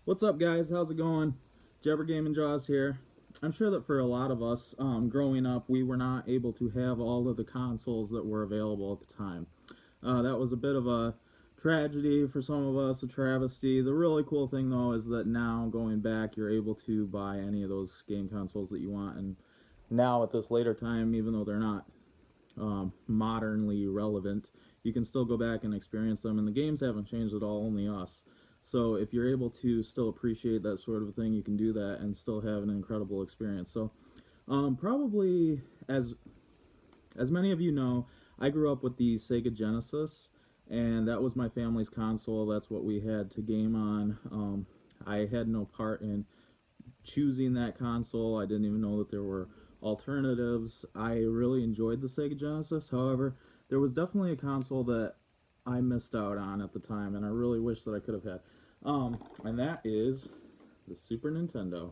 What's up, guys? How's it going? Jabber Game and Jaws here. I'm sure that for a lot of us, growing up, we were not able to have all of the consoles that were available at the time. That was a bit of a tragedy for some of us, a travesty. The really cool thing, though, is that now, going back, you're able to buy any of those game consoles that you want. And now, at this later time, even though they're not modernly relevant, you can still go back and experience them, and the games haven't changed at all, only us. So if you're able to still appreciate that sort of thing, you can do that and still have an incredible experience. So probably, as many of you know, I grew up with the Sega Genesis, and that was my family's console. That's what we had to game on. I had no part in choosing that console. I didn't even know that there were alternatives. I really enjoyed the Sega Genesis. However, there was definitely a console that I missed out on at the time, and I really wish that I could have had. And that is the Super Nintendo.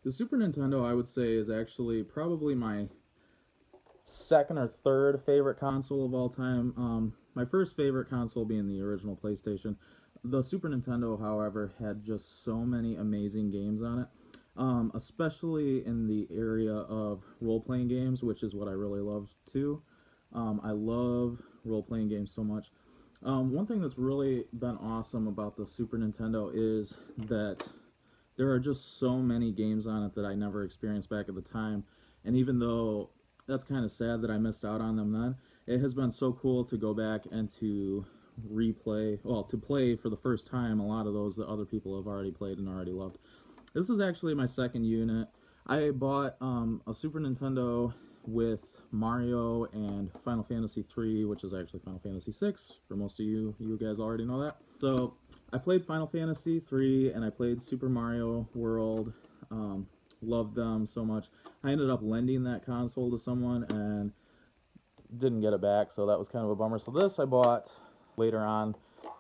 The Super Nintendo, I would say, is actually probably my second or third favorite console of all time. My first favorite console being the original PlayStation. The Super Nintendo, however, had just so many amazing games on it, especially in the area of role-playing games, which is what I really love too. I love role-playing games so much. One thing that's really been awesome about the Super Nintendo is that there are just so many games on it that I never experienced back at the time. And even though that's kind of sad that I missed out on them then, it has been so cool to go back and to replay, well, to play for the first time a lot of those that other people have already played and already loved. This is actually my second unit. I bought a Super Nintendo with Mario and Final Fantasy 3, which is actually Final Fantasy 6. For most of you guys already know that. So I played Final Fantasy 3 and I played Super Mario World. Loved them so much. I ended up lending that console to someone and didn't get it back, so that was kind of a bummer. So this I bought later on,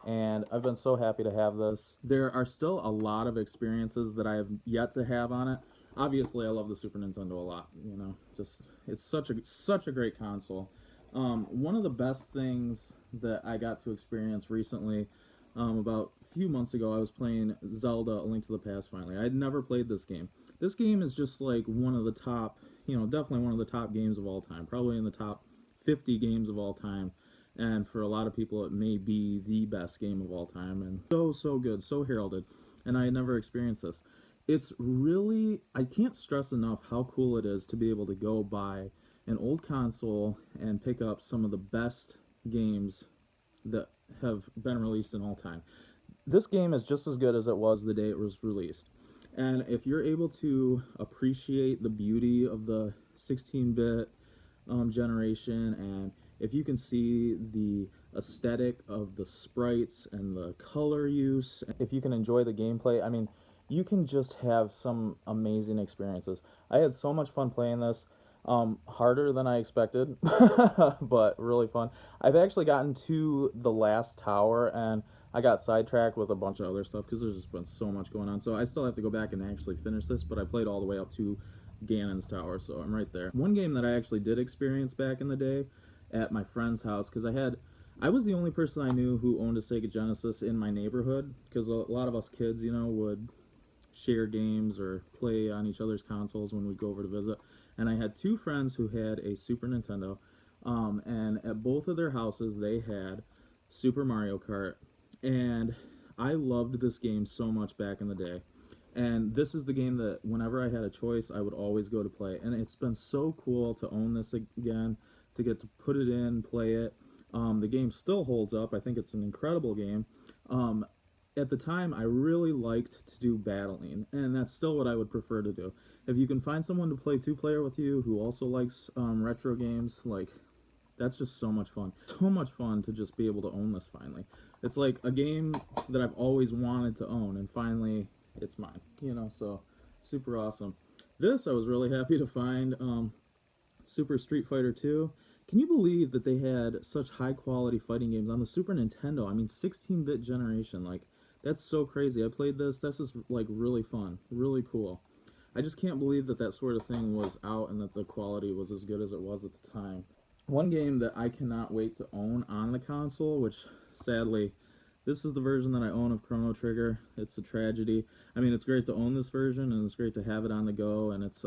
and I've been so happy to have this. There are still a lot of experiences that I have yet to have on it. Obviously, I love the Super Nintendo a lot. You know, just it's such a great console. One of the best things that I got to experience recently, about a few months ago, I was playing Zelda: A Link to the Past. Finally, I had never played this game. This game is just like one of the top, definitely one of the top games of all time. Probably in the top 50 games of all time, and for a lot of people it may be the best game of all time, and so good, so heralded, and I had never experienced this. It's really, I can't stress enough how cool it is to be able to go buy an old console and pick up some of the best games that have been released in all time. This game is just as good as it was the day it was released, and if you're able to appreciate the beauty of the 16-bit generation, and if you can see the aesthetic of the sprites and the color use, if you can enjoy the gameplay, I mean, you can just have some amazing experiences. I had so much fun playing this. Harder than I expected, but really fun. I've actually gotten to the last tower, and I got sidetracked with a bunch of other stuff because there's just been so much going on. So I still have to go back and actually finish this, but I played all the way up to Ganon's tower, so I'm right there. One game that I actually did experience back in the day at my friend's house, because I was the only person I knew who owned a Sega Genesis in my neighborhood, because a lot of us kids, would share games or play on each other's consoles when we'd go over to visit. And I had two friends who had a Super Nintendo, and at both of their houses they had Super Mario Kart, and I loved this game so much back in the day. And this is the game that whenever I had a choice, I would always go to play. And it's been so cool to own this again, to get to put it in, play it. The game still holds up. I think it's an incredible game. At the time, I really liked to do battling, and that's still what I would prefer to do. If you can find someone to play two-player with you who also likes retro games, like, that's just so much fun. So much fun to just be able to own this finally. It's like a game that I've always wanted to own, and finally it's mine, so super awesome. This I was really happy to find, Super Street Fighter 2. Can you believe that they had such high quality fighting games on the Super Nintendo? I mean, 16-bit generation, like, that's so crazy. I played this. This is like really fun, really cool. I just can't believe that that sort of thing was out and that the quality was as good as it was at the time. One game that I cannot wait to own on the console, which sadly This is the version that I own of Chrono Trigger. It's a tragedy. I mean, it's great to own this version, and it's great to have it on the go, and it's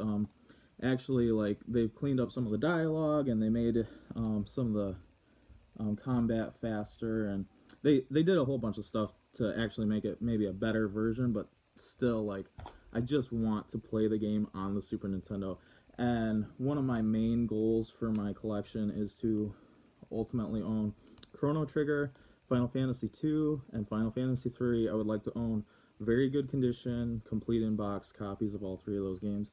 actually, like, they've cleaned up some of the dialogue, and they made some of the combat faster, and they did a whole bunch of stuff to actually make it maybe a better version, but still, like, I just want to play the game on the Super Nintendo. And one of my main goals for my collection is to ultimately own Chrono Trigger, Final Fantasy II, and Final Fantasy III. I would like to own very good condition, complete in-box copies of all three of those games.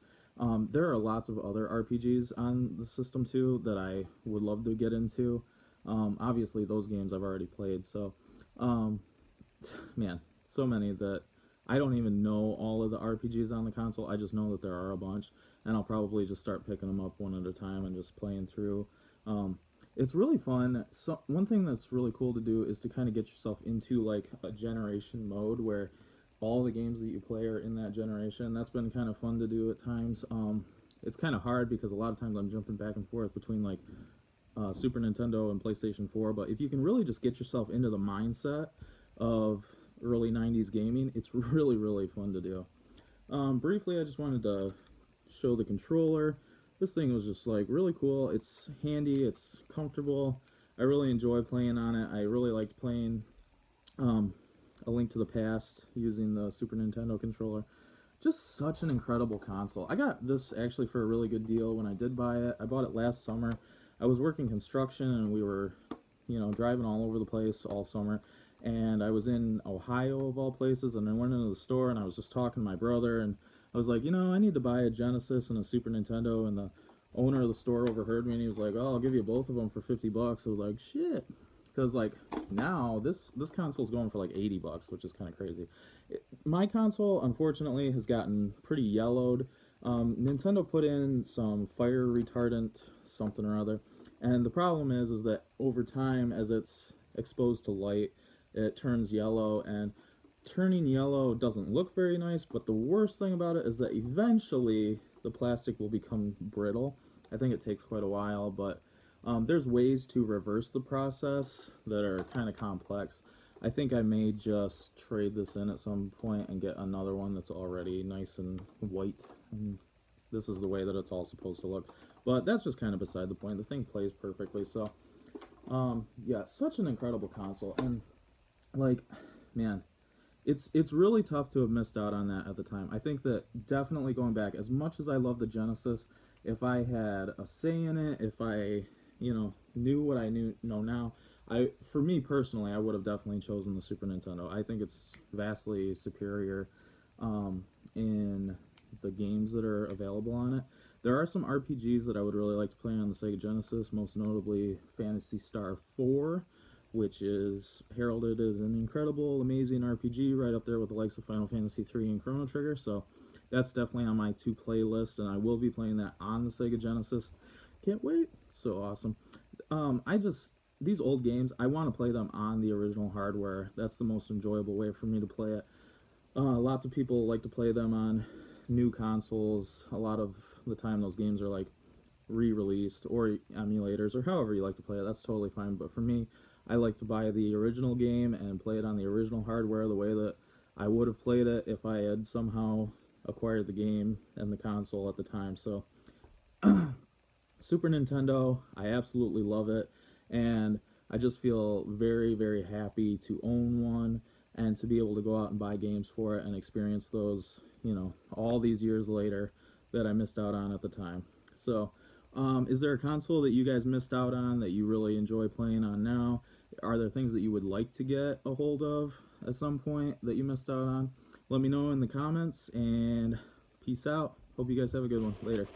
There are lots of other RPGs on the system too that I would love to get into. Obviously, those games I've already played, so man, so many that I don't even know all of the RPGs on the console. I just know that there are a bunch, and I'll probably just start picking them up one at a time and just playing through. It's really fun. So one thing that's really cool to do is to kind of get yourself into like a generation mode where all the games that you play are in that generation. That's been kind of fun to do at times. It's kind of hard because a lot of times I'm jumping back and forth between like Super Nintendo and PlayStation 4, but if you can really just get yourself into the mindset of early 90s gaming, it's really, really fun to do. Briefly, I just wanted to show the controller. This thing was just like really cool. It's handy, it's comfortable. I really enjoy playing on it. I really liked playing A Link to the Past using the Super Nintendo controller. Just such an incredible console. I got this actually for a really good deal when I did buy it. I bought it last summer. I was working construction and we were, driving all over the place all summer. And I was in Ohio of all places, and I went into the store and I was just talking to my brother, and I was like, I need to buy a Genesis and a Super Nintendo, and the owner of the store overheard me and he was like, oh, I'll give you both of them for $50. I was like, shit. Because like now this console's going for like $80, which is kind of crazy. My console unfortunately has gotten pretty yellowed. Nintendo put in some fire retardant something or other, and the problem is that over time, as it's exposed to light, it turns yellow, and turning yellow doesn't look very nice, but the worst thing about it is that eventually the plastic will become brittle. I think it takes quite a while, but there's ways to reverse the process that are kind of complex. I think I may just trade this in at some point and get another one that's already nice and white, and this is the way that it's all supposed to look. But that's just kind of beside the point. The thing plays perfectly, so yeah, such an incredible console. And like, man, it's really tough to have missed out on that at the time. I think that definitely going back, as much as I love the Genesis, if I had a say in it, if I, knew what I know now, for me personally, I would have definitely chosen the Super Nintendo. I think it's vastly superior in the games that are available on it. There are some RPGs that I would really like to play on the Sega Genesis, most notably Phantasy Star 4, which is heralded as an incredible, amazing RPG, right up there with the likes of Final Fantasy III and Chrono Trigger, so that's definitely on my to-play list, and I will be playing that on the Sega Genesis. Can't wait. So awesome. These old games, I want to play them on the original hardware. That's the most enjoyable way for me to play it. Lots of people like to play them on new consoles. A lot of the time those games are like re-released or emulators or however you like to play it. That's totally fine, but for me, I like to buy the original game and play it on the original hardware the way that I would have played it if I had somehow acquired the game and the console at the time. So Super Nintendo, I absolutely love it, and I just feel very, very happy to own one and to be able to go out and buy games for it and experience those, all these years later that I missed out on at the time. So, is there a console that you guys missed out on that you really enjoy playing on now? Are there things that you would like to get a hold of at some point that you missed out on? Let me know in the comments, and peace out. Hope you guys have a good one. Later.